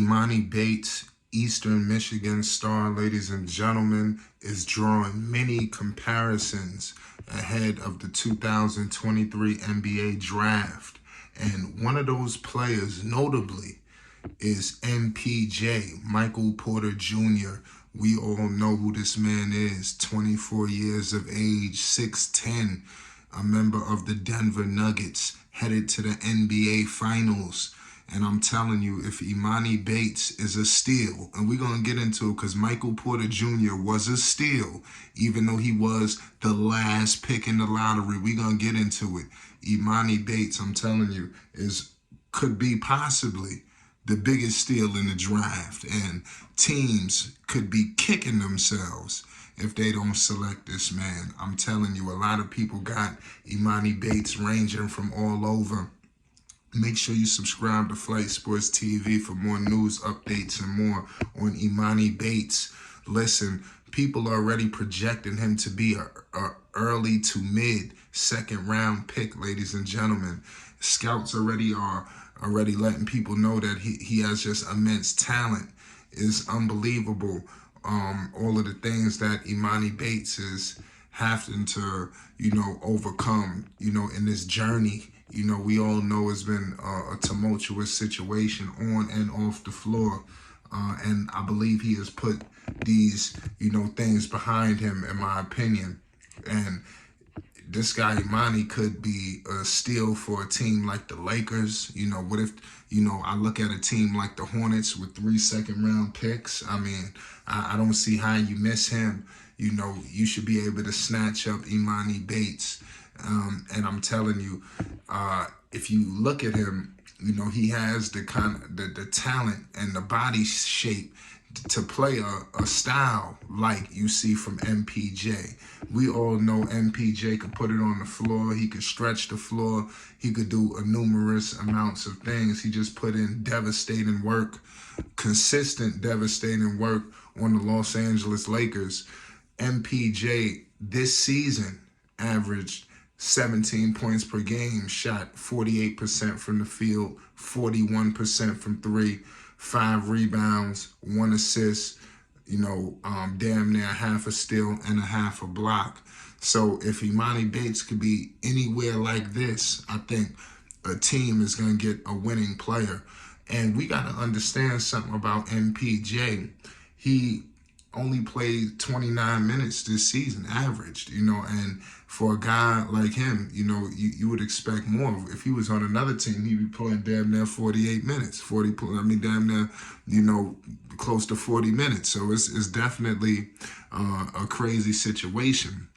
Emoni Bates, Eastern Michigan star, ladies and gentlemen, is drawing many comparisons ahead of the 2023 NBA draft. And one of those players, notably, is MPJ, Michael Porter Jr. We all know who this man is, 24 years of age, 6'10", a member of the Denver Nuggets, headed to the NBA Finals. And I'm telling you, if Emoni Bates is a steal, and we're going to get into it because Michael Porter Jr. was a steal, even though he was the last pick in the lottery, we're going to get into it. Emoni Bates, I'm telling you, could be possibly the biggest steal in the draft. And teams could be kicking themselves if they don't select this man. I'm telling you, a lot of people got Emoni Bates ranging from all over. Make sure you subscribe to Flight Sports TV for more news updates and more on Emoni Bates. Listen, people are already projecting him to be a early to mid second round pick, ladies and gentlemen. Scouts are already letting people know that he has just immense talent. It's unbelievable. All of the things that Emoni Bates is having to, overcome, in this journey. We all know it's been a tumultuous situation on and off the floor. And I believe he has put these, things behind him, in my opinion. And this guy, Emoni, could be a steal for a team like the Lakers. What if, I look at a team like the Hornets with 3 second-round picks. I mean, I don't see how you miss him. You should be able to snatch up Emoni Bates. And I'm telling you, if you look at him, he has the the talent and the body shape to play a style like you see from MPJ. We all know MPJ could put it on the floor. He could stretch the floor. He could do numerous amounts of things. He just put in devastating work, consistent devastating work on the Los Angeles Lakers. MPJ this season averaged 17 points per game, shot 48% from the field, 41% from three, 5 rebounds, 1 assist, damn near half a steal and a half a block. So if Emoni Bates could be anywhere like this, I think a team is going to get a winning player. And we got to understand something about MPJ. He only played 29 minutes this season, averaged, and for a guy like him, you would expect more. If he was on another team, he'd be playing damn near 48 minutes, damn near, close to 40 minutes. So it's definitely a crazy situation.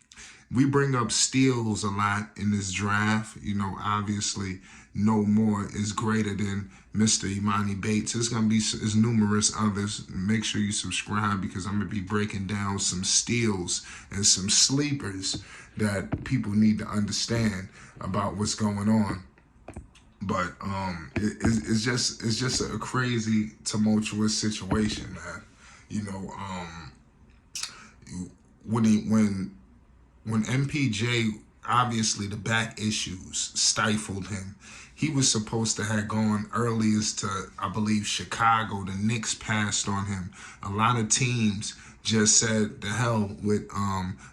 We bring up steals a lot in this draft. Obviously, no more is greater than Mr. Emoni Bates. There's going to be numerous others. Make sure you subscribe because I'm going to be breaking down some steals and some sleepers that people need to understand about what's going on. But it's just a crazy, tumultuous situation, man. When MPJ, obviously the back issues stifled him. He was supposed to have gone earliest to, I believe, Chicago. The Knicks passed on him. A lot of teams just said the hell with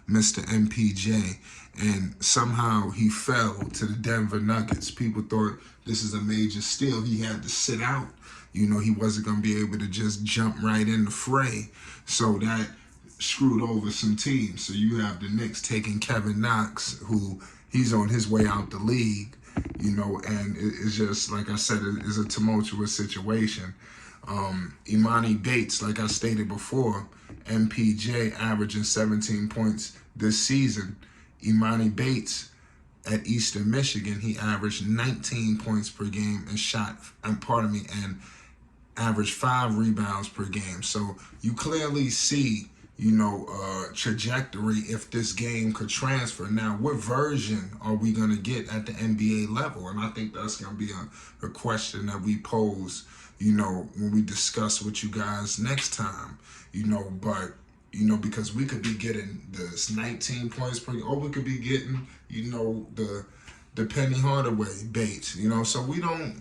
Mr. MPJ. And somehow he fell to the Denver Nuggets. People thought this is a major steal. He had to sit out. He wasn't going to be able to just jump right in the fray. So that screwed over some teams. So you have the Knicks taking Kevin Knox, who he's on his way out the league, and it's just, like I said, it's a tumultuous situation. Emoni Bates, like I stated before, MPJ averaging 17 points this season. Emoni Bates at Eastern Michigan, he averaged 19 points per game and averaged 5 rebounds per game. So you clearly see trajectory if this game could transfer. Now, what version are we going to get at the NBA level? And I think that's going to be a question that we pose, when we discuss with you guys next time, but, because we could be getting this 19 points per game, or we could be getting, the Penny Hardaway Bates, so we don't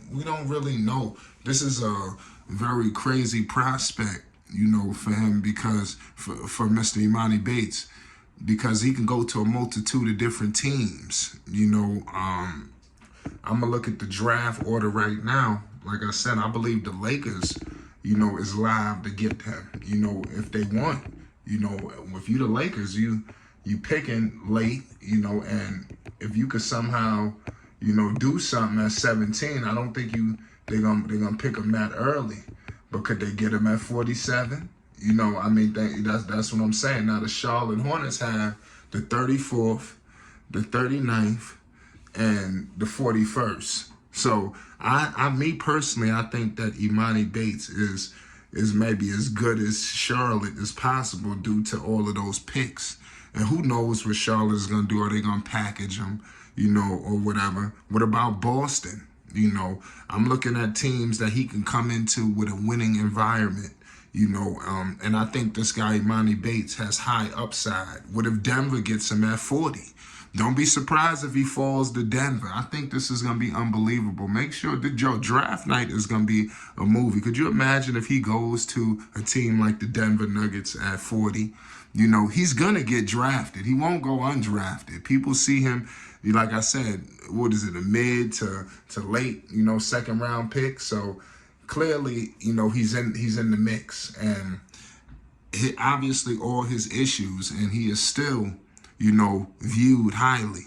really know. This is a very crazy prospect, for him, because for Mr. Emoni Bates, because he can go to a multitude of different teams. I'm gonna look at the draft order right now. Like I said, I believe the Lakers, is live to get him. If they want, if you the Lakers, you picking late, and if you could somehow, do something at 17, I don't think they're gonna pick him that early. But could they get him at 47? That's what I'm saying. Now the Charlotte Hornets have the 34th, the 39th, and the 41st. So me personally, I think that Emoni Bates is maybe as good as Charlotte as possible due to all of those picks. And who knows what Charlotte is going to do? Are they going to package him, or whatever? What about Boston? I'm looking at teams that he can come into with a winning environment, and I think this guy, Emoni Bates, has high upside. What if Denver gets him at 40? Don't be surprised if he falls to Denver. I think this is going to be unbelievable. Make sure that draft night is going to be a movie. Could you imagine if he goes to a team like the Denver Nuggets at 40? He's going to get drafted. He won't go undrafted. People see him, like I said, what is it, a mid to late, second round pick. So clearly, he's in the mix. And obviously all his issues, and he is still, viewed highly.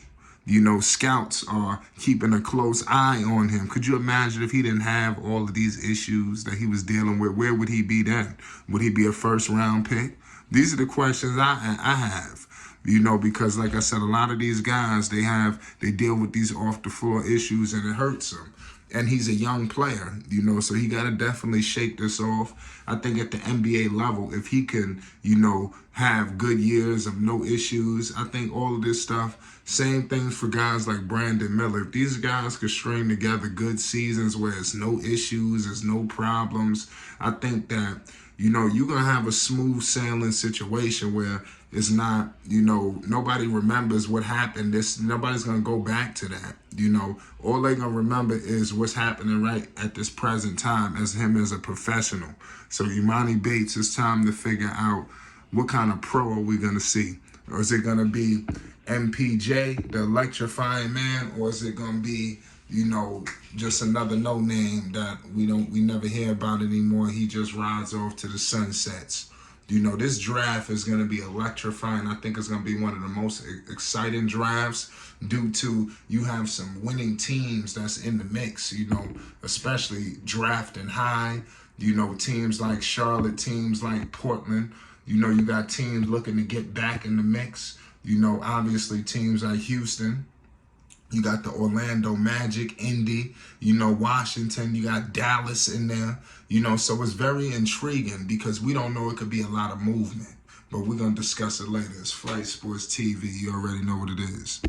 Scouts are keeping a close eye on him. Could you imagine if he didn't have all of these issues that he was dealing with? Where would he be then? Would he be a first round pick? These are the questions I have, because like I said, a lot of these guys, they deal with these off the floor issues and it hurts them. And he's a young player, so he got to definitely shake this off. I think at the NBA level, if he can, have good years of no issues, I think all of this stuff, same things for guys like Brandon Miller. If these guys could string together good seasons where it's no issues, there's no problems, I think that, you're going to have a smooth sailing situation where it's not, nobody remembers what happened. Nobody's going to go back to that. All they're going to remember is what's happening right at this present time as him as a professional. So Emoni Bates, it's time to figure out what kind of pro are we going to see? Or is it going to be MPJ, the electrifying man, or is it going to be, just another no name that we never hear about anymore? He just rides off to the sunsets. This draft is going to be electrifying. I think it's going to be one of the most exciting drafts due to you have some winning teams that's in the mix, especially drafting high, teams like Charlotte, teams like Portland, you got teams looking to get back in the mix, obviously teams like Houston. You got the Orlando Magic, Indy, Washington, you got Dallas in there, so it's very intriguing because we don't know, it could be a lot of movement, but we're going to discuss it later. It's Flight Sports TV. You already know what it is.